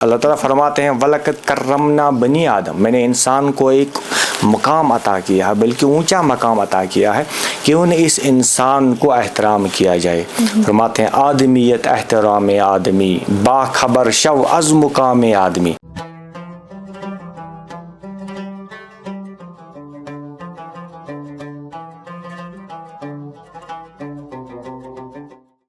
اللہ تعالیٰ فرماتے ہیں وَلَقَدْ كَرَّمْنَا بَنِي آدم، میں نے انسان کو ایک مقام عطا کیا ہے، بلکہ اونچا مقام عطا کیا ہے کہ انہیں اس انسان کو احترام کیا جائے۔ فرماتے ہیں آدمیت احترام آدمی، باخبر شو از مقام آدمی۔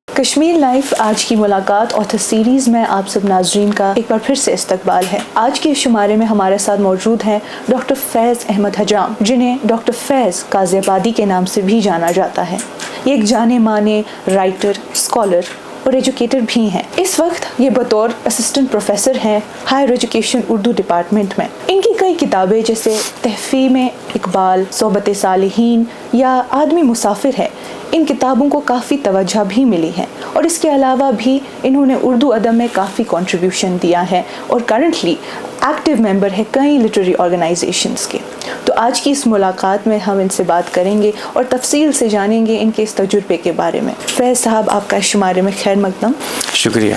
کشمیر لائف آج کی ملاقات آتھر سیریز میں آپ سب ناظرین کا ایک بار پھر سے استقبال ہے۔ آج کے شمارے میں ہمارے ساتھ موجود ہیں ڈاکٹر فیض احمد حجام، جنہیں ڈاکٹر فیض غازی آبادی کے نام سے بھی جانا جاتا ہے۔ یہ ایک جانے مانے رائٹر، اسکالر اور ایجوکیٹر بھی ہیں۔ اس وقت یہ بطور اسسٹنٹ پروفیسر ہیں ہائر ایجوکیشن اردو ڈپارٹمنٹ میں۔ ان کی کئی کتابیں جیسے تحفیم اقبال، صحبت صالحین یا آدمی مسافر ہے، ان کتابوں کو کافی توجہ بھی ملی ہے، اور اس کے علاوہ بھی انہوں نے اردو ادب میں کافی کنٹریبیوشن دیا ہے اور کرنٹلی ایکٹیو ممبر ہے کئی لٹریری آرگنائزیشنز کے۔ تو آج کی اس ملاقات میں ہم ان سے بات کریں گے اور تفصیل سے جانیں گے ان کے اس تجربے کے بارے میں۔ فیض صاحب، آپ کا اس شمارے میں خیر مقدم۔ شکریہ۔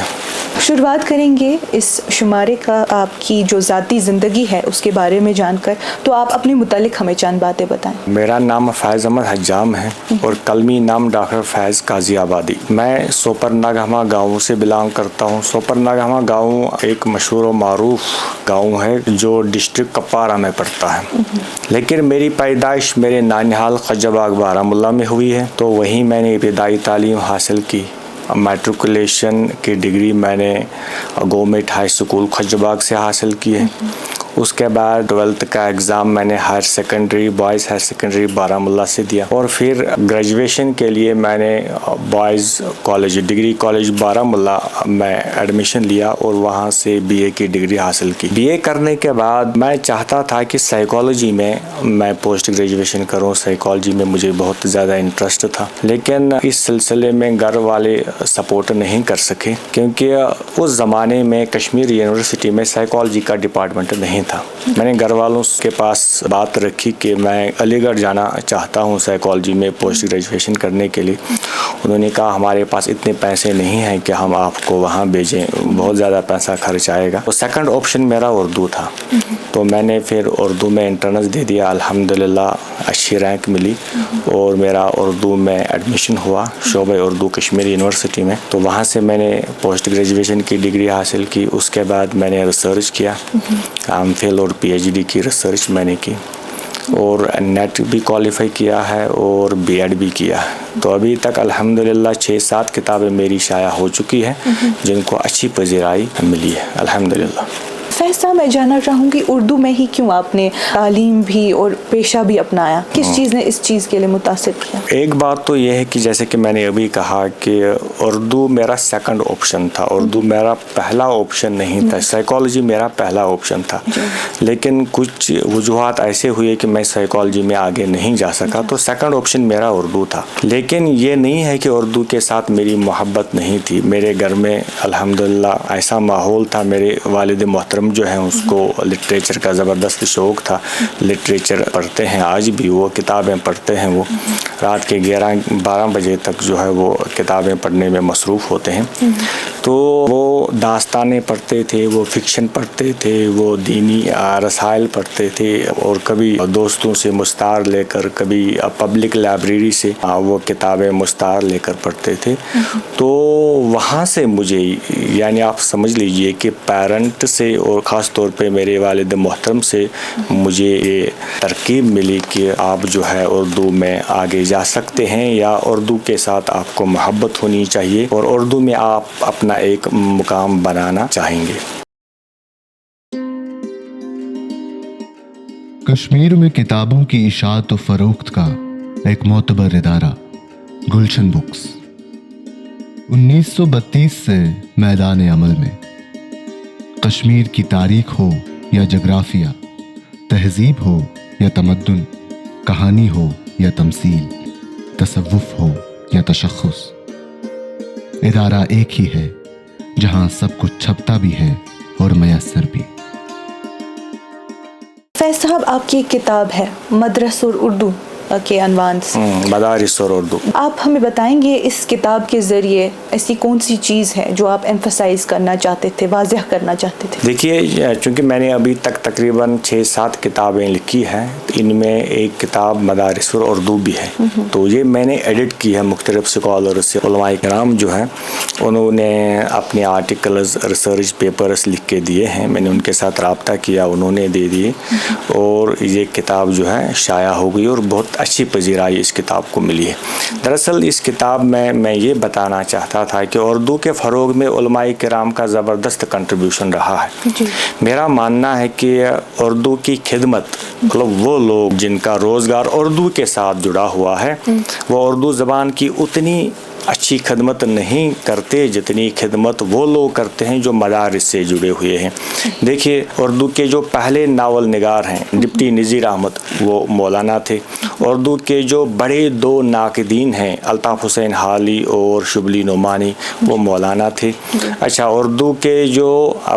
شروعات کریں گے اس شمارے کا آپ کی جو ذاتی زندگی ہے اس کے بارے میں جان کر، تو آپ اپنے متعلق ہمیں چند باتیں بتائیں۔ میرا نام فیض احمد حجام ہے اور قلمی نام ڈاکٹر فیض غازی آبادی۔ میں سوپر ناگہمہ گاؤں سے بلانگ کرتا ہوں۔ سوپر ناگہمہ گاؤں ایک مشہور و معروف گاؤں ہے جو ڈسٹرکٹ کپوارہ میں پڑتا ہے، لیکن میری پیدائش میرے نانیہال خجباغ بارہمولہ میں ہوئی ہے، تو وہیں میں نے ابتدائی تعلیم حاصل کی۔ میٹریکولیشن کی ڈگری میں نے گورنمنٹ ہائی اسکول خجباغ سے حاصل کی ہے۔ اس کے بعد 12th کا ایگزام میں نے higher secondary boys higher secondary Baramulla سے دیا، اور پھر گریجویشن کے لیے میں نے boys college degree college Baramulla میں ایڈمیشن لیا اور وہاں سے بی اے کی ڈگری حاصل کی۔ بی اے کرنے کے بعد میں چاہتا تھا کہ سائیکالوجی میں پوسٹ گریجویشن کروں۔ سائیکالوجی میں مجھے بہت زیادہ انٹرسٹ تھا، لیکن اس سلسلے میں گھر والے سپورٹ نہیں کر سکے، کیونکہ اس زمانے میں کشمیر یونیورسٹی میں سائیکالوجی کا ڈپارٹمنٹ نہیں تھا۔ میں نے گھر والوں کے پاس بات رکھی کہ میں علی گڑھ جانا چاہتا ہوں سائیکالوجی میں پوسٹ گریجویشن کرنے کے لیے۔ انہوں نے کہا ہمارے پاس اتنے پیسے نہیں ہیں کہ ہم آپ کو وہاں بھیجیں، بہت زیادہ پیسہ خرچ آئے گا۔ سیکنڈ آپشن میرا اردو تھا، تو میں نے پھر اردو میں انٹرنس دے دیا۔ الحمدللہ اچھی رینک ملی اور میرا اردو میں ایڈمیشن ہوا شعبہ اردو کشمیر یونیورسٹی میں، تو وہاں سے میں نے پوسٹ گریجویشن کی ڈگری حاصل کی۔ اس کے بعد میں نے ریسرچ کیا، ایم فل اور پی ایچ ڈی کی ریسرچ میں نے کی، اور نیٹ بھی کوالیفائی کیا ہے اور بی ایڈ بھی کیا ہے۔ تو ابھی تک الحمدللہ 6-7 کتابیں میری شائع ہو چکی ہیں جن کو اچھی پذیرائی ملی ہے الحمدللہ۔ فیض صاحب، میں جاننا چاہوں گی اردو میں ہی کیوں آپ نے تعلیم بھی اور پیشہ بھی اپنایا؟ کس چیز نے اس چیز کے لیے متاثر کیا؟ ایک بات تو یہ ہے کہ جیسے کہ میں نے ابھی کہا کہ اردو میرا سیکنڈ آپشن تھا، اردو میرا پہلا آپشن نہیں تھا۔ سائیکالوجی میرا پہلا آپشن تھا، لیکن کچھ وجوہات ایسے ہوئے کہ میں سائیکالوجی میں آگے نہیں جا سکا، تو سیکنڈ آپشن میرا اردو تھا۔ لیکن یہ نہیں ہے کہ اردو کے ساتھ میری محبت نہیں تھی۔ میرے گھر میں الحمدللہ ایسا ماحول تھا، میرے والد محترم جو ہیں اس کو لٹریچر کا زبردست شوق تھا، لٹریچر پڑھتے ہیں آج بھی، وہ کتابیں پڑھتے ہیں، وہ رات کے 11-12 بجے تک جو ہے وہ کتابیں پڑھنے میں مصروف ہوتے ہیں۔ تو وہ داستانیں پڑھتے تھے، وہ فکشن پڑھتے تھے، وہ دینی رسائل پڑھتے تھے، اور کبھی دوستوں سے مستعار لے کر، کبھی پبلک لائبریری سے وہ کتابیں مستعار لے کر پڑھتے تھے۔ تو وہاں سے مجھے یعنی آپ سمجھ لیجئے کہ پیرنٹ سے اور خاص طور پہ میرے والد محترم سے مجھے یہ ترغیب ملی کہ آپ جو ہے اردو میں آگے جا سکتے ہیں، یا اردو کے ساتھ آپ کو محبت ہونی چاہیے اور اردو میں آپ اپنا ایک مقام بنانا چاہیں گے۔ کشمیر میں کتابوں کی اشاعت و فروخت کا ایک معتبر ادارہ گلشن بکس 1932 سے میدان عمل میں۔ کشمیر کی تاریخ ہو یا جغرافیہ، تہذیب ہو یا تمدن، کہانی ہو یا تمثیل، تصوف ہو یا تشخص، ادارہ ایک ہی ہے جہاں سب کچھ چھپتا بھی ہے اور میسر بھی۔ فیض صاحب، آپ کی ایک کتاب ہے مدرس اور اردو، کے عنوان سے. مدارس اور اردو. آپ ہمیں بتائیں گے اس کتاب کے ذریعے ایسی کون سی چیز ہے جو آپ ایمفسائز کرنا چاہتے تھے, واضح کرنا چاہتے تھے؟ دیکھیے, چونکہ میں نے ابھی تک تقریباً 6-7 کتابیں لکھی ہیں, ان میں ایک کتاب مدارس اور اردو بھی ہے, تو یہ میں نے ایڈٹ کی ہے مختلف اسکالر سے. علماء کرام جو ہیں انہوں نے اپنے آرٹیکلز, ریسرچ پیپرز لکھ کے دیے ہیں, میں نے ان کے ساتھ رابطہ کیا, انہوں نے دے دیے, اور یہ کتاب جو ہے شائع ہو گئی اور بہت اچھی پذیرائی اس کتاب کو ملی ہے. دراصل اس کتاب میں یہ بتانا چاہتا تھا کہ اردو کے فروغ میں علماء کرام کا زبردست کنٹریبیوشن رہا ہے. میرا ماننا ہے کہ اردو کی خدمت, مطلب وہ لوگ جن کا روزگار اردو کے ساتھ جڑا ہوا ہے, وہ اردو زبان کی اتنی اچھی خدمت نہیں کرتے جتنی خدمت وہ لوگ کرتے ہیں جو مدارس سے جڑے ہوئے ہیں. دیکھیے, اردو کے جو پہلے ناول نگار ہیں ڈپٹی نذیر احمد, وہ مولانا تھے. اردو کے جو بڑے 2 ناقدین ہیں الطاف حسین حالی اور شبلی نعمانی, وہ مولانا تھے. اچھا, اردو کے جو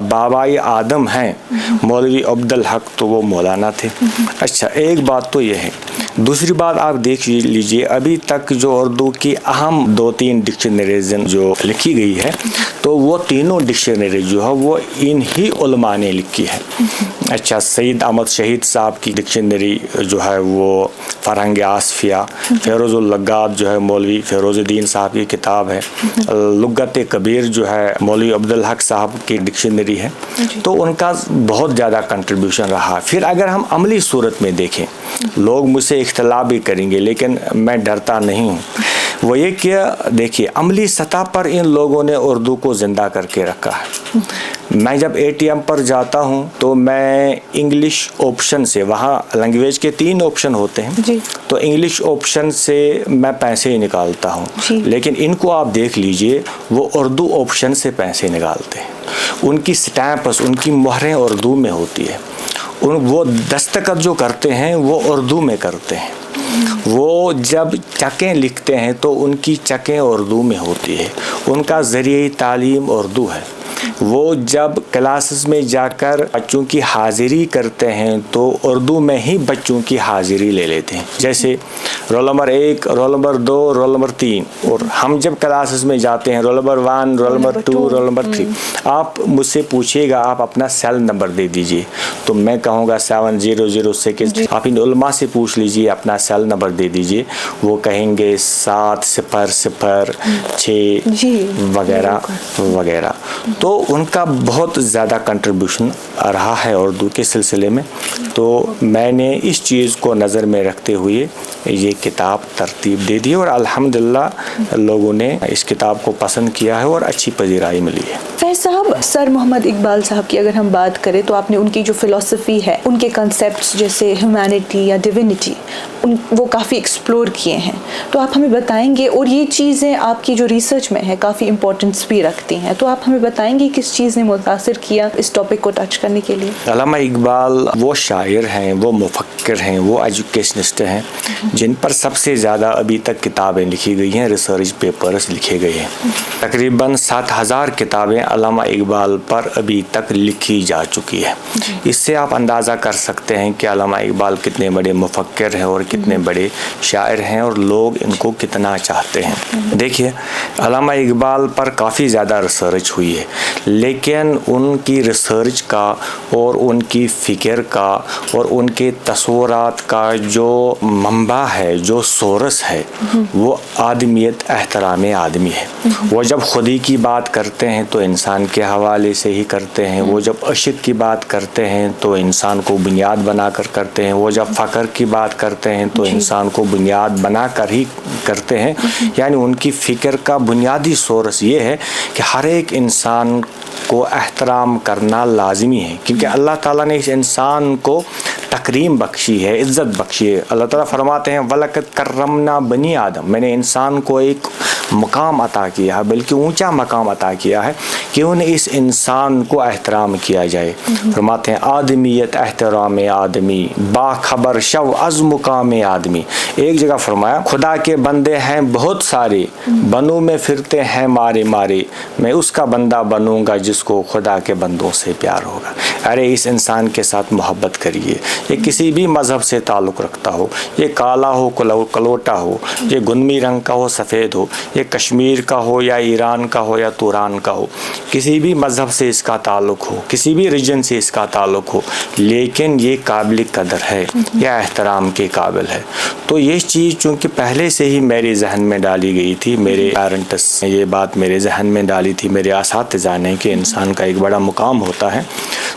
بابائے آدم ہیں مولوی عبدالحق, تو وہ مولانا تھے. اچھا, ایک بات تو یہ ہے. دوسری بات آپ دیکھ لیجئے, ابھی تک جو اردو کی اہم 2-3 ڈکشنریز جو لکھی گئی ہے, تو وہ تینوں ڈکشنری جو ہے وہ انہی علماء نے لکھی ہے. اچھا, سید احمد شہید صاحب کی ڈکشنری جو ہے وہ فرہنگ آصفیہ, فیروز اللغات جو ہے مولوی فیروز الدین صاحب کی کتاب ہے, لغت کبیر جو ہے مولوی عبدالحق صاحب کی ڈکشنری ہے, تو ان کا بہت زیادہ کنٹریبیوشن رہا. پھر اگر ہم عملی صورت میں دیکھیں, لوگ مجھ سے اختلاف بھی کریں گے لیکن میں ڈرتا نہیں ہوں, وہ یہ کہ دیکھیے عملی سطح پر ان لوگوں نے اردو کو زندہ کر کے رکھا ہے. میں جب ATM پر جاتا ہوں تو میں انگلش آپشن سے, وہاں لینگویج کے 3 آپشن ہوتے ہیں, تو انگلش آپشن سے میں پیسے ہی نکالتا ہوں. لیکن ان کو آپ دیکھ لیجئے, وہ اردو آپشن سے پیسے نکالتے ہیں. ان کی سٹیمپس, ان کی مہریں اردو میں ہوتی ہے, وہ دستخط جو کرتے ہیں وہ اردو میں کرتے ہیں. وہ جب چکیں لکھتے ہیں تو ان کی چکیں اردو میں ہوتی ہے. ان کا ذریعہ تعلیم اردو ہے. وہ جب کلاسز میں جا کر بچوں کی حاضری کرتے ہیں تو اردو میں ہی بچوں کی حاضری لے لیتے ہیں. جیسے roll number 1, roll number 2, roll number 3, اور ہم جب کلاسز میں جاتے ہیں roll number 1, roll number 2, roll number 3, آپ مجھ سے پوچھیے گا آپ اپنا سیل نمبر دے دیجئے, تو میں کہوں گا 7006. آپ ان علماء سے پوچھ لیجئے اپنا سیل نمبر دے دیجئے, وہ کہیں گے 7006 وغیرہ وغیرہ. تو ان کا بہت زیادہ کنٹریبیوشن رہا ہے اردو کے سلسلے میں. تو میں نے اس چیز کو نظر میں رکھتے ہوئے یہ کتاب ترتیب دے دی, اور الحمدللہ لوگوں نے اس کتاب کو پسند کیا ہے اور اچھی پذیرائی ملی ہے. فیض صاحب, سر محمد اقبال صاحب کی اگر ہم بات کریں تو آپ نے ان کی جو فلسفی ہے, ان کے کنسیپٹس جیسے ہیومینٹی یا ڈیوینٹی, وہ کافی ایکسپلور کیے ہیں, تو آپ ہمیں بتائیں گے, اور یہ چیزیں آپ کی جو ریسرچ میں ہے کافی امپورٹنس بھی رکھتی ہیں, تو آپ ہمیں بتائیں گے کس چیز نے متاثر کیا اس ٹاپک کو ٹچ کرنے کے لیے؟ علامہ اقبال وہ شاعر ہیں, وہ مفکر ہیں, وہ ایجوکیشنسٹ ہیں جن پر سب سے زیادہ ابھی تک کتابیں لکھی گئی ہیں, ریسرچ پیپرز لکھے گئے ہیں. تقریباً 7000 کتابیں علامہ اقبال پر ابھی تک لکھی جا چکی ہے. اس سے آپ اندازہ کر سکتے ہیں کہ علامہ اقبال کتنے بڑے مفکر ہیں اور کتنے بڑے شاعر ہیں, اور لوگ ان کو کتنا چاہتے ہیں. دیکھیے, علامہ اقبال پر کافی زیادہ ریسرچ ہوئی ہے, لیکن ان کی ریسرچ کا اور ان کی فکر کا اور ان کے تصورات کا جو منبع ہے, جو سورس ہے, وہ آدمیت, احترام آدمی ہے. وہ جب خودی کی بات کرتے ہیں تو انسان کے حوالے سے ہی کرتے ہیں. وہ جب عشق کی بات کرتے ہیں تو انسان کو بنیاد بنا کر کرتے ہیں. وہ جب فقر کی بات کرتے ہیں تو انسان کو بنیاد بنا کر ہی کرتے ہیں. یعنی ان کی فکر کا بنیادی سورس یہ ہے کہ ہر ایک انسان کو احترام کرنا لازمی ہے, کیونکہ اللہ تعالیٰ نے اس انسان کو تکریم بخشی ہے, عزت بخشی ہے. اللہ تعالیٰ فرماتے ہیں وَلَقَدْ كَرَّمْنَا بَنِي آدم, میں نے انسان کو ایک مقام عطا کیا ہے, بلکہ اونچا مقام عطا کیا ہے کہ انہیں اس انسان کو احترام کیا جائے. فرماتے ہیں آدمیت احترام آدمی, باخبر شو از مقام آدمی. ایک جگہ فرمایا خدا کے بندے ہیں بہت سارے, بنوں میں پھرتے ہیں مارے مارے, میں اس کا بندہ بنوں گا جس کو خدا کے بندوں سے پیار ہوگا. ارے اس انسان کے ساتھ محبت کریے, یہ کسی بھی مذہب سے تعلق رکھتا ہو، یہ کالا ہو کلوٹا ہو، یہ گنمی رنگ کا ہو سفید ہو، یہ کشمیر کا ہو یا ایران کا ہو یا توران کا ہو، کسی بھی مذہب سے اس کا تعلق ہو، کسی بھی ریجن سے اس کا تعلق ہو، لیکن یہ قابل قدر ہے یا احترام کے قابل ہے. تو یہ چیز چونکہ پہلے سے ہی میرے ذہن میں ڈالی گئی تھی، میرے پیرنٹس نے یہ بات میرے ذہن میں ڈالی تھی، میرے اساتذہ نے، کہ انسان کا ایک بڑا مقام ہوتا ہے.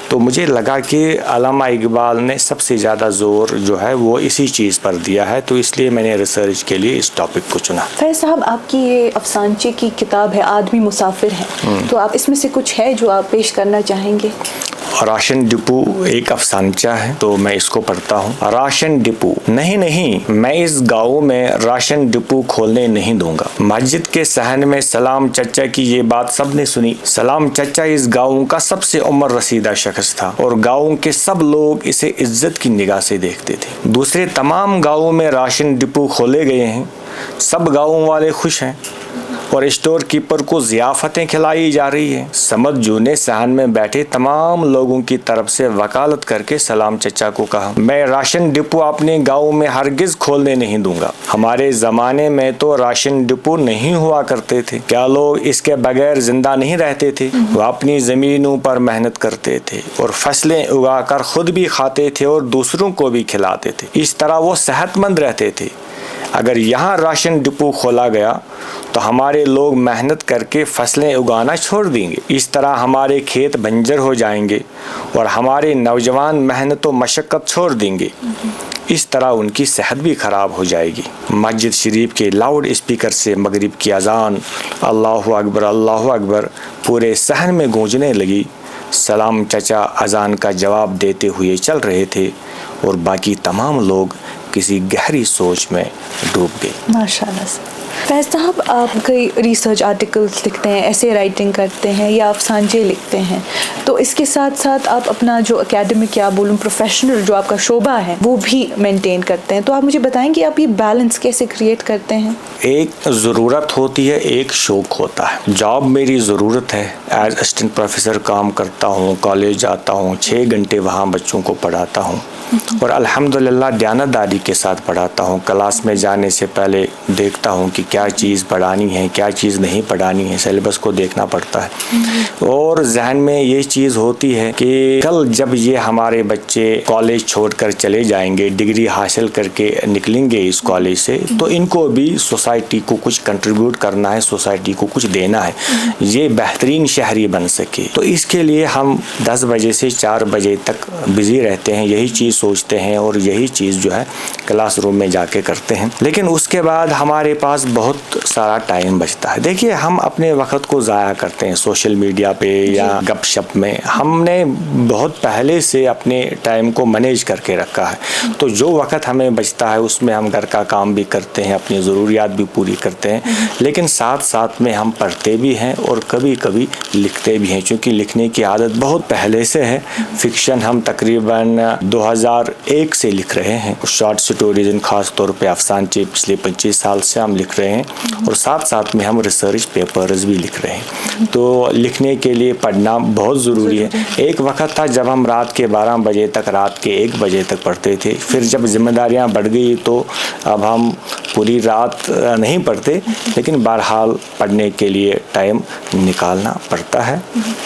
تو مجھے لگا کہ علامہ اقبال نے سب سے زیادہ زور جو ہے وہ اسی چیز پر دیا ہے، تو اس لیے میں نے ریسرچ کے لیے اس ٹاپک کو چنا. فیض صاحب، آپ کی یہ افسانچے کی کتاب ہے آدمی مسافر ہے، تو آپ اس میں سے کچھ ہے جو آپ پیش کرنا چاہیں گے؟ راشن ڈپو ایک افسانچہ ہے، تو میں اس کو پڑھتا ہوں. Ration depot. نہیں، میں اس گاؤں میں راشن ڈپو کھولنے نہیں دوں گا. مسجد کے صحن میں سلام چچا کی یہ بات سب نے سنی. سلام چچا اس گاؤں کا سب سے عمر رسیدہ شخص تھا اور گاؤں کے سب لوگ اسے عزت کی نگاہ سے دیکھتے تھے. دوسرے تمام گاؤں میں راشن ڈپو کھولے گئے ہیں، سب گاؤں والے خوش ہیں اور اسٹور کیپر کو ضیافتیں کھلائی جا رہی ہیں. سمجھ جو نے صحن میں بیٹھے تمام لوگوں کی طرف سے وکالت کر کے سلام چچا کو کہا، میں راشن ڈپو اپنے گاؤں میں ہرگز کھولنے نہیں دوں گا. ہمارے زمانے میں تو راشن ڈپو نہیں ہوا کرتے تھے. کیا لوگ اس کے بغیر زندہ نہیں رہتے تھے؟ وہ اپنی زمینوں پر محنت کرتے تھے اور فصلیں اگا کر خود بھی کھاتے تھے اور دوسروں کو بھی کھلاتے تھے. اس طرح وہ صحت مند رہتے تھے. اگر یہاں راشن ڈپو کھولا گیا تو ہمارے لوگ محنت کر کے فصلیں اگانا چھوڑ دیں گے. اس طرح ہمارے کھیت بنجر ہو جائیں گے اور ہمارے نوجوان محنت و مشقت چھوڑ دیں گے. اس طرح ان کی صحت بھی خراب ہو جائے گی. مسجد شریف کے لاؤڈ اسپیکر سے مغرب کی اذان اللہ اکبر اللہ اکبر پورے صحن میں گونجنے لگی. سلام چچا اذان کا جواب دیتے ہوئے چل رہے تھے اور باقی تمام لوگ کسی گہری سوچ میں ڈوب گئے. ماشاء اللہ سے. فیض صاحب، آپ کئی ریسرچ آرٹیکلس لکھتے ہیں، ایسے رائٹنگ کرتے ہیں یا افسانچے لکھتے ہیں، تو اس کے ساتھ ساتھ آپ اپنا جو اکیڈمک یا بولوں پروفیشنل جو آپ کا شعبہ ہے وہ بھی مینٹین کرتے ہیں. تو آپ مجھے بتائیں کہ آپ یہ بیلنس کیسے کریٹ کرتے ہیں؟ ایک ضرورت ہوتی ہے، ایک شوق ہوتا ہے. جاب میری ضرورت ہے. ایز اسسٹنٹ پروفیسر کام کرتا ہوں، کالج جاتا ہوں، 6 گھنٹے وہاں بچوں کو پڑھاتا ہوں اور الحمدللہ دیانتداری کے ساتھ پڑھاتا ہوں. کلاس میں جانے سے پہلے دیکھتا ہوں کہ کیا چیز پڑھانی ہے، کیا چیز نہیں پڑھانی ہے، سیلیبس کو دیکھنا پڑتا ہے. اور ذہن میں یہ چیز ہوتی ہے کہ کل جب یہ ہمارے بچے کالج چھوڑ کر چلے جائیں گے، ڈگری حاصل کر کے نکلیں گے اس کالج سے، تو ان کو بھی سوسائٹی کو کچھ کنٹریبیوٹ کرنا ہے، سوسائٹی کو کچھ دینا ہے، یہ بہترین شہری بن سکے. تو اس کے لیے ہم 10 بجے سے 4 بجے تک بزی رہتے ہیں، یہی چیز سوچتے ہیں اور یہی چیز جو ہے کلاس روم میں جا کے کرتے ہیں. لیکن اس کے بعد ہمارے پاس بہت سارا ٹائم بچتا ہے. دیکھیے، ہم اپنے وقت کو ضائع کرتے ہیں سوشل میڈیا پہ یا گپ شپ میں. ہم نے بہت پہلے سے اپنے ٹائم کو مینیج کر کے رکھا ہے، تو جو وقت ہمیں بچتا ہے اس میں ہم گھر کا کام بھی کرتے ہیں، اپنی ضروریات بھی پوری کرتے ہیں، لیکن ساتھ ساتھ میں ہم پڑھتے بھی ہیں اور کبھی کبھی لکھتے بھی ہیں. چونکہ لکھنے کی عادت بہت پہلے سے ہے. فکشن ہم تقریباً 2001 سے لکھ رہے ہیں. شارٹ سٹوریز خاص طور پہ افسانچے پچھلے 25 سال سے ہم لکھ رہے ہیں اور ساتھ ساتھ میں ہم ریسرچ پیپرز بھی لکھ رہے ہیں. تو لکھنے کے لیے پڑھنا بہت ضروری ہے. ایک وقت تھا جب ہم رات کے 12 بجے تک، رات کے 1 بجے تک پڑھتے تھے. پھر جب ذمہ داریاں بڑھ گئی تو اب ہم پوری رات نہیں پڑھتے، لیکن بہرحال پڑھنے کے لیے ٹائم نکالنا پڑتا ہے.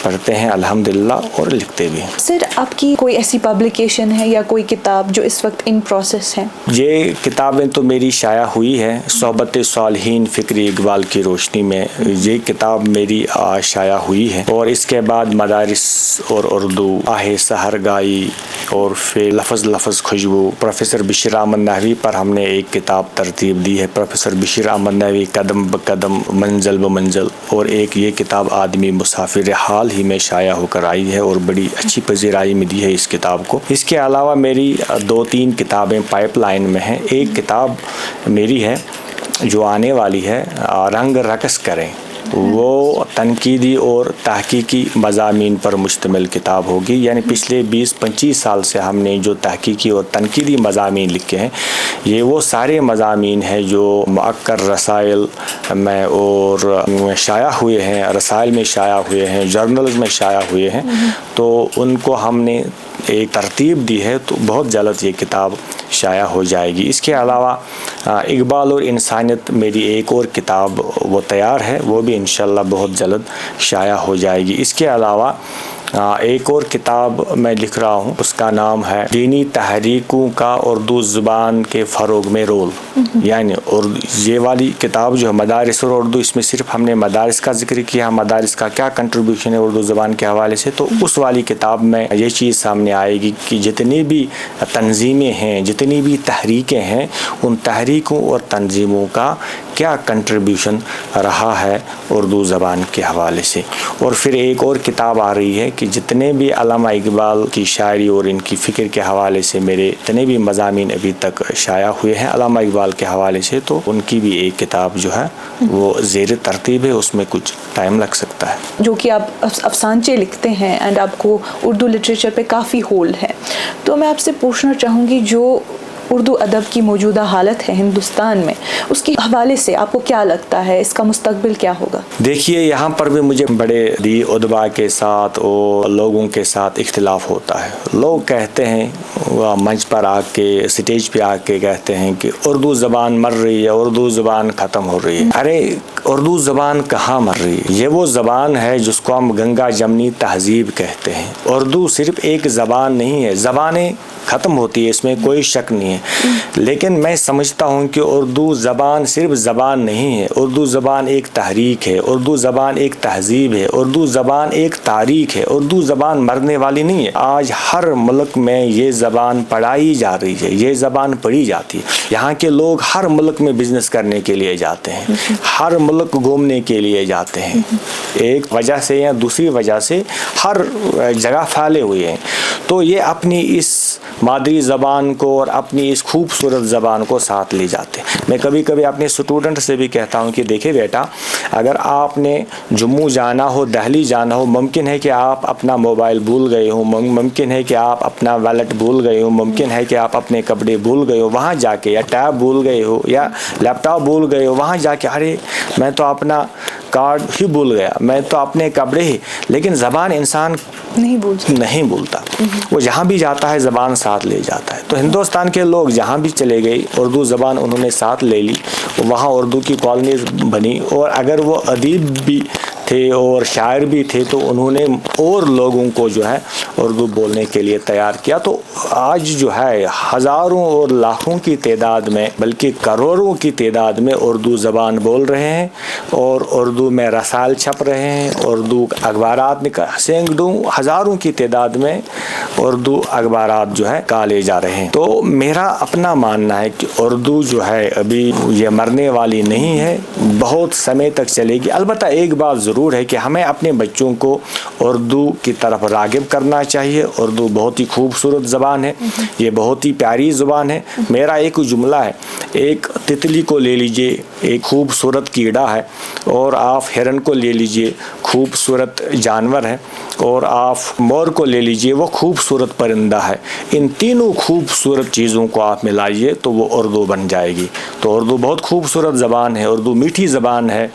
پڑھتے ہیں الحمدللہ اور لکھتے بھی ہیں. سر، آپ کی کوئی ایسی پبلیکیشن ہے یا کوئی کتاب جو اس وقت ان پروسیس ہے؟ یہ کتابیں تو میری شائع ہوئی ہے. صحبت صالحین فکری اقبال کی روشنی میں یہ کتاب میری شائع ہوئی ہے. اور اس کے بعد مدارس اور اردو، آہ سحر گائی اور پھر لفظ لفظ خوشبو. پروفیسر بشیر احمد نحوی پر ہم نے ایک کتاب ترتیب دی ہے، پروفیسر بشیر احمد نحوی قدم بقدم منزل بمنزل. اور ایک یہ کتاب آدمی مسافر حال ہی میں شائع ہو کر آئی ہے اور بڑی اچھی پذیرائی ملی ہے اس کتاب کو. اس کے علاوہ میری 2-3 کتابیں پائپ لائن میں ہیں. ایک کتاب میری ہے جو آنے والی ہے، رنگ رقص کریں. وہ تنقیدی اور تحقیقی مضامین پر مشتمل کتاب ہوگی. یعنی پچھلے 20-25 سال سے ہم نے جو تحقیقی اور تنقیدی مضامین لکھے ہیں، یہ وہ سارے مضامین ہیں جو مؤکر رسائل میں اور شائع ہوئے ہیں، رسائل میں شائع ہوئے ہیں، جرنلز میں شائع ہوئے ہیں. تو ان کو ہم نے ایک ترتیب دی ہے تو بہت جلد یہ کتاب شائع ہو جائے گی. اس کے علاوہ اقبال اور انسانیت میری ایک اور کتاب وہ تیار ہے, وہ بھی انشاءاللہ بہت جلد شائع ہو جائے گی. اس کے علاوہ ایک اور کتاب میں لکھ رہا ہوں, اس کا نام ہے دینی تحریکوں کا اردو زبان کے فروغ میں رول. یعنی اور یہ والی کتاب جو ہے مدارس اور اردو, اس میں صرف ہم نے مدارس کا ذکر کیا, مدارس کا کیا کنٹریبیوشن ہے اردو زبان کے حوالے سے. تو اس والی کتاب میں یہ چیز سامنے آئے گی کہ جتنی بھی تنظیمیں ہیں, جتنی بھی تحریکیں ہیں, ان تحریکوں اور تنظیموں کا کیا کنٹریبیوشن رہا ہے اردو زبان کے حوالے سے. اور پھر ایک اور کتاب آ رہی ہے کہ جتنے بھی علامہ اقبال کی شاعری اور ان کی فکر کے حوالے سے میرے جتنے بھی مضامین ابھی تک شائع ہوئے ہیں علامہ اقبال کے حوالے سے, تو ان کی بھی ایک کتاب جو ہے وہ زیر ترتیب ہے. اس میں کچھ ٹائم لگ سکتا ہے. جو کہ آپ افسانچے لکھتے ہیں اینڈ آپ کو اردو لٹریچر پہ کافی ہولڈ ہے, تو میں آپ سے پوچھنا چاہوں گی جو اردو ادب کی موجودہ حالت ہے ہندوستان میں, اس کے حوالے سے آپ کو کیا لگتا ہے, اس کا مستقبل کیا ہوگا؟ دیکھیے یہاں پر بھی مجھے بڑے ادبا کے ساتھ اور لوگوں کے ساتھ اختلاف ہوتا ہے. لوگ کہتے ہیں منچ پر آ کے, اسٹیج پہ آ کے کہتے ہیں کہ اردو زبان مر رہی ہے, اردو زبان ختم ہو رہی ہے. ارے اردو زبان کہاں مر رہی ہے؟ یہ وہ زبان ہے جس کو ہم گنگا جمنی تہذیب کہتے ہیں. اردو صرف ایک زبان نہیں ہے, زبانیں ختم ہوتی ہے, اس میں کوئی شک نہیں ہے. لیکن میں سمجھتا ہوں کہ اردو زبان صرف زبان نہیں ہے, اردو زبان ایک تحریک ہے, اردو زبان ایک تہذیب ہے, اردو زبان ایک تاریخ ہے. اردو زبان مرنے والی نہیں ہے. آج ہر ملک میں یہ زبان پڑھائی جا رہی ہے, یہ زبان پڑھی جاتی ہے. یہاں کے لوگ ہر ملک میں بزنس کرنے کے لیے جاتے ہیں, ہر ملک گھومنے کے لیے جاتے ہیں. ایک وجہ سے یا دوسری وجہ سے ہر جگہ پھیلے ہوئے ہیں. تو یہ اپنی اس مادری زبان کو اور اپنی اس خوبصورت زبان کو ساتھ لے جاتے ہیں. میں کبھی کبھی اپنے اسٹوڈنٹ سے بھی کہتا ہوں کہ دیکھیں بیٹا, اگر آپ نے جموں جانا ہو, دہلی جانا ہو, ممکن ہے کہ آپ اپنا موبائل بھول گئے ہو, ممکن ہے کہ آپ اپنا والیٹ بھول گئے ہو, ممکن ہے کہ آپ اپنے کپڑے بھول گئے ہو. وہاں جا کے یا ٹیب بھول گئے ہو یا لیپ ٹاپ بھول گئے ہو, وہاں جا کے ارے میں تو اپنا کارڈ ہی بھول گیا, میں تو اپنے کپڑے ہی. لیکن زبان انسان نہیں بھولتا, وہ جہاں بھی جاتا ہے زبان ساتھ لے جاتا ہے. تو ہندوستان کے لوگ جہاں بھی چلے گئے اردو زبان انہوں نے ساتھ لے لی, وہاں اردو کی کالونیز بنی. اور اگر وہ ادیب بھی تھے اور شاعر بھی تھے تو انہوں نے اور لوگوں کو جو ہے اردو بولنے کے لیے تیار کیا. تو آج جو ہے ہزاروں اور لاکھوں کی تعداد میں بلکہ کروڑوں کی تعداد میں اردو زبان بول رہے ہیں اور اردو میں رسائل چھپ رہے ہیں, اردو اخبارات سینکڑوں ہزاروں کی تعداد میں اردو اخبارات جو ہے نکالے جا رہے ہیں. تو میرا اپنا ماننا ہے کہ اردو جو ہے ابھی یہ مرنے والی نہیں ہے, بہت سمے تک چلے گی. البتہ ایک بات ضرور ہے کہ ہمیں اپنے بچوں کو اردو کی طرف راغب کرنا چاہیے. اردو بہت ہی خوبصورت زبان ہے, یہ بہت ہی پیاری زبان ہے. میرا ایک جملہ ہے, ایک تتلی کو لے لیجئے, ایک خوبصورت کیڑا ہے, اور آپ ہرن کو لے لیجئے, خوبصورت جانور ہے, اور آپ مور کو لے لیجئے, وہ خوبصورت پرندہ ہے. ان تینوں خوبصورت چیزوں کو آپ ملائیے تو وہ اردو بن جائے گی. تو اردو بہت خوبصورت زبان ہے, اردو میٹھی زبان ہے,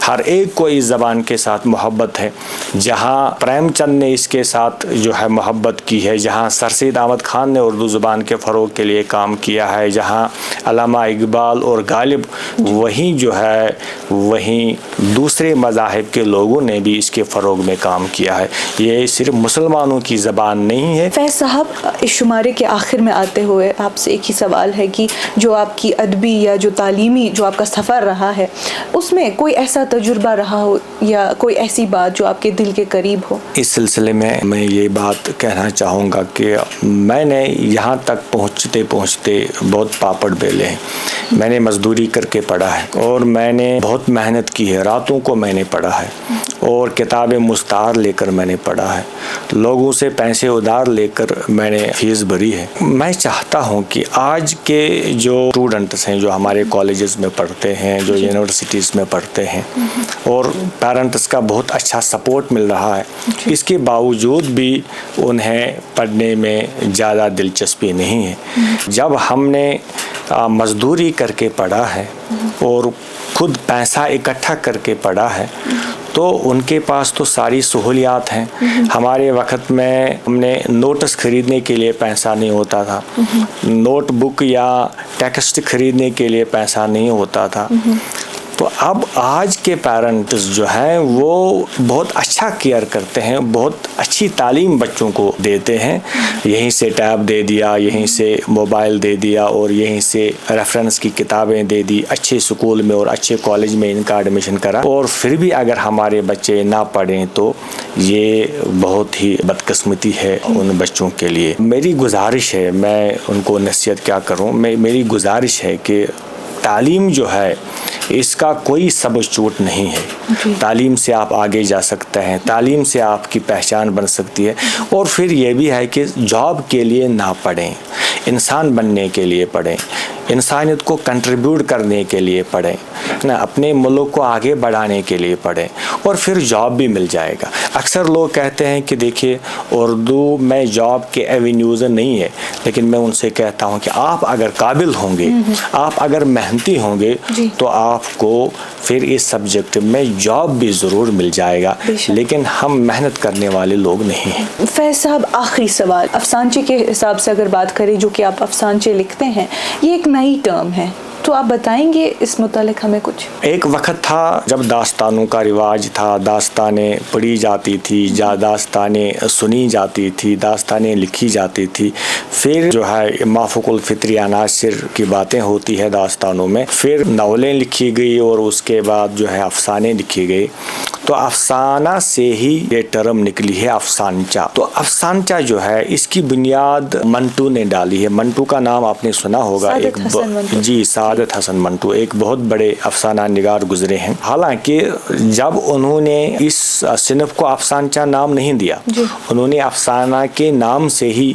ہر ایک کو اس زبان کے ساتھ محبت ہے. جہاں پریم چند نے اس کے ساتھ جو ہے محبت کی ہے, جہاں سر سید احمد خان نے اردو زبان کے فروغ کے لیے کام کیا ہے, جہاں علامہ اقبال اور غالب, وہیں جو ہے وہیں دوسرے مذاہب کے لوگوں نے بھی اس کے فروغ میں کام کیا ہے. یہ صرف مسلمانوں کی زبان نہیں ہے. فیض صاحب, اس شمارے کے آخر میں آتے ہوئے آپ سے ایک ہی سوال ہے کہ جو آپ کی ادبی یا جو تعلیمی جو آپ کا سفر رہا ہے اس میں کوئی ایسا تجربہ رہا ہو یا کوئی ایسی بات جو آپ کے دل کے قریب ہو؟ اس سلسلے میں یہ بات کہنا چاہوں گا کہ میں نے یہاں تک پہنچتے بہت پاپڑ بیلے ہیں. میں نے مزدوری کر کے پڑھا ہے اور میں نے بہت محنت کی ہے, راتوں کو میں نے پڑھا ہے اور کتابیں مستعار لے کر میں نے پڑھا ہے, لوگوں سے پیسے ادھار لے کر میں نے فیس بھری ہے. میں چاہتا ہوں کہ آج کے جو اسٹوڈنٹس ہیں جو ہمارے کالجز میں پڑھتے ہیں, جو یونیورسٹیز میں پڑھتے ہیں, اور پیرنٹس کا بہت اچھا سپورٹ مل رہا ہے, اس کے باوجود بھی انہیں پڑھنے میں زیادہ دلچسپی نہیں ہے. جب ہم نے مزدوری کر کے پڑھا ہے اور خود پیسہ اکٹھا کر کے پڑھا ہے تو ان کے پاس تو ساری سہولیات ہیں. ہمارے وقت میں ہم نے نوٹس خریدنے کے لیے پیسہ نہیں ہوتا تھا, نوٹ بک یا ٹیکسٹ خریدنے کے لیے پیسہ نہیں ہوتا تھا. تو اب آج کے پیرنٹس جو ہیں وہ بہت اچھا کیئر کرتے ہیں, بہت اچھی تعلیم بچوں کو دیتے ہیں. یہیں سے ٹیب دے دیا, یہیں سے موبائل دے دیا, اور یہیں سے ریفرنس کی کتابیں دے دی, اچھے اسکول میں اور اچھے کالج میں ان کا ایڈمیشن کرا. اور پھر بھی اگر ہمارے بچے نہ پڑھیں تو یہ بہت ہی بدقسمتی ہے ان بچوں کے لیے. میری گزارش ہے, میں ان کو نصیحت کیا کروں, میری گزارش ہے کہ تعلیم جو ہے اس کا کوئی سبسٹیوٹ نہیں ہے. تعلیم سے آپ آگے جا سکتے ہیں, تعلیم سے آپ کی پہچان بن سکتی ہے. اور پھر یہ بھی ہے کہ جاب کے لیے نہ پڑھیں, انسان بننے کے لیے پڑھیں, انسانیت کو کنٹریبیوٹ کرنے کے لیے پڑھیں, اپنے ملک کو آگے بڑھانے کے لیے پڑھیں, اور پھر جاب بھی مل جائے گا. اکثر لوگ کہتے ہیں کہ دیکھیے اردو میں جاب کے ایونیوز نہیں ہے, لیکن میں ان سے کہتا ہوں کہ آپ اگر قابل ہوں گے, آپ اگر محنتی ہوں گے تو آپ کو پھر اس سبجیکٹ میں جاب بھی ضرور مل جائے گا, لیکن ہم محنت کرنے والے لوگ نہیں ہیں. فیض صاحب, آخری سوال, افسانچے کے حساب سے اگر بات کریں, جو کہ آپ افسانچے لکھتے ہیں, یہ ایک نئی ٹرم ہے, تو آپ بتائیں گے اس متعلق ہمیں کچھ؟ ایک وقت تھا جب داستانوں کا رواج تھا, داستانیں پڑھی جاتی تھی, داستانیں سنی جاتی تھی, داستانیں لکھی جاتی تھی. پھر جو ہے مافوق الفطری عناصر کی باتیں ہوتی ہے داستانوں میں, پھر ناولیں لکھی گئی, اور اس کے بعد جو ہے افسانے لکھی گئی. تو افسانہ سے ہی یہ ٹرم نکلی ہے افسانچہ. تو افسانچہ جو ہے اس کی بنیاد منٹو نے ڈالی ہے. منٹو کا نام آپ نے سنا ہوگا, جی, سعادت حسن منٹو ایک بہت بڑے افسانہ نگار گزرے ہیں. حالانکہ جب انہوں نے اس صنف کو افسانچہ نام نہیں دیا, انہوں نے افسانہ کے نام سے ہی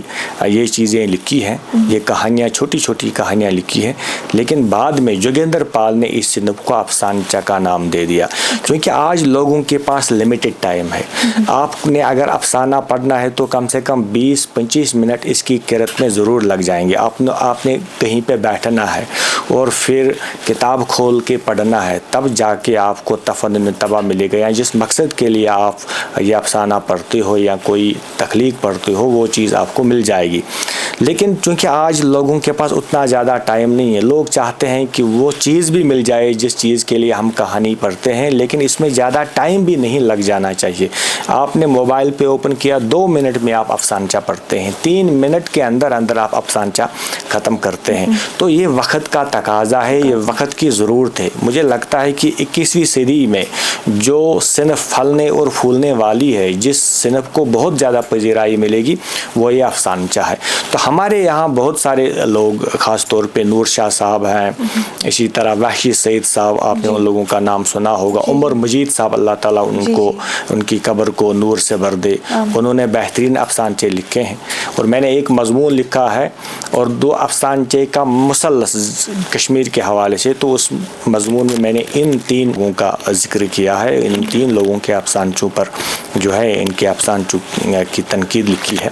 یہ چیزیں لکھی ہیں, یہ کہانیاں, چھوٹی چھوٹی کہانیاں لکھی ہیں. لیکن بعد میں جوگیندر پال نے اس صنف کو افسانچہ کا نام دے دیا, کیونکہ آج لوگوں کے پاس لمیٹڈ ٹائم ہے. آپ نے اگر افسانہ پڑھنا ہے تو کم سے کم 20-25 منٹ اس کی قرأت میں ضرور لگ جائیں گے. آپ نے کہیں پہ بیٹھنا ہے اور پھر کتاب کھول کے پڑھنا ہے, تب جا کے آپ کو تفنن طبع ملے گا, یا جس مقصد کے لیے آپ یہ افسانہ پڑھتے ہو یا کوئی تخلیق پڑھتے ہو وہ چیز آپ کو مل جائے گی. لیکن چونکہ آج لوگوں کے پاس اتنا زیادہ ٹائم نہیں ہے, لوگ چاہتے ہیں کہ وہ چیز بھی مل جائے جس چیز کے لیے ہم کہانی پڑھتے ہیں, لیکن اس میں زیادہ ٹائم بھی نہیں لگ جانا چاہیے. آپ نے موبائل پہ اوپن کیا, 2 منٹ میں آپ افسانچہ پڑھتے ہیں, 3 منٹ کے اندر آپ افسانچہ ختم کرتے ہیں. تو یہ وقت کا تقاضا ہے, یہ وقت کی ضرورت ہے. مجھے لگتا ہے کہ 21ویں صدی میں جو صنف پھلنے اور پھولنے والی ہے, جس صنف کو بہت زیادہ پذیرائی ملے گی, وہ یہ افسانچہ ہے. تو ہمارے یہاں بہت سارے لوگ, خاص طور پہ نور شاہ صاحب ہیں, اسی طرح وحشی سعید صاحب, آپ نے ان لوگوں کا نام سنا ہوگا, عمر مجید صاحب, اللہ تعالیٰ ان کی قبر کو نور سے بھر دے, انہوں نے بہترین افسانچے لکھے ہیں. اور میں نے ایک مضمون لکھا ہے اور 2 افسانچے کا مثلث کشمیر کے حوالے سے, تو اس مضمون میں میں نے ان 3 لوگوں کا ذکر کیا ہے, ان 3 لوگوں کے افسانچوں پر جو ہے ان کے افسانچوں کی تنقید لکھی ہے.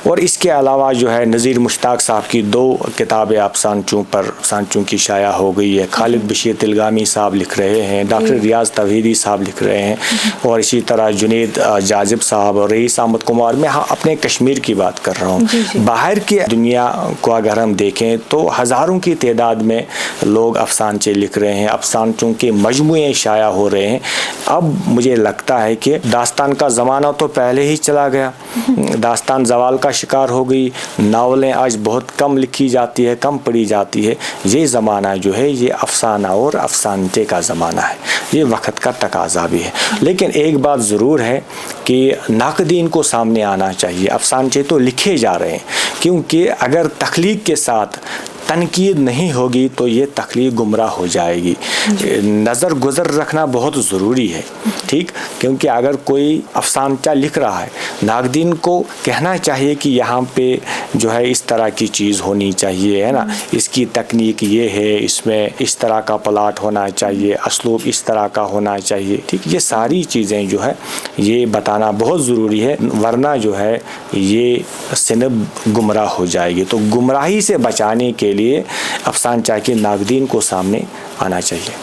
اور اس کے علاوہ جو ہے نذیر مشتاق صاحب کی 2 کتابیں افسانچوں پر افسانچوں کی شائع ہو گئی ہے. خالد بشیر تلگامی صاحب لکھ رہے ہیں, ڈاکٹر ریاض توحیدی صاحب لکھ رہے ہیں, اور اسی طرح جنید جاذب صاحب اور رئیس احمد کمار. میں اپنے کشمیر کی بات کر رہا ہوں. باہر کی دنیا کو اگر ہم دیکھیں تو ہزاروں کی تعداد میں لوگ افسانچے لکھ رہے ہیں, افسانچوں کے مجموعے شائع ہو رہے ہیں. اب مجھے لگتا ہے کہ داستان کا زمانہ تو پہلے ہی چلا گیا, داستان زوال کا شکار ہو گئی, ناولیں آج بہت کم لکھی جاتی ہے, کم پڑھی جاتی ہے. یہ زمانہ جو ہے یہ افسانہ اور افسانچے کا زمانہ ہے, یہ وقت کا تقاضا بھی ہے. لیکن ایک بات ضرور ہے کہ ناقدین کو سامنے آنا چاہیے, افسانچے تو لکھے جا رہے ہیں, کیونکہ اگر تخلیق کے ساتھ تنقید نہیں ہوگی تو یہ تخلیق گمراہ ہو جائے گی. نظر گزر رکھنا بہت ضروری ہے, ٹھیک, کیونکہ اگر کوئی افسانچہ لکھ رہا ہے, ناقدین کو کہنا چاہیے کہ یہاں پہ جو ہے اس طرح کی چیز ہونی چاہیے, ہے نا, اس کی تکنیک یہ ہے, اس میں اس طرح کا پلاٹ ہونا چاہیے, اسلوب اس طرح کا ہونا چاہیے, ٹھیک. یہ ساری چیزیں جو ہے یہ بتانا بہت ضروری ہے, ورنہ جو ہے یہ صنف گمراہ ہو جائے گی. تو گمراہی سے بچانے کے لیے افسانچہ کے ناقدین کو سامنے آنا چاہیے.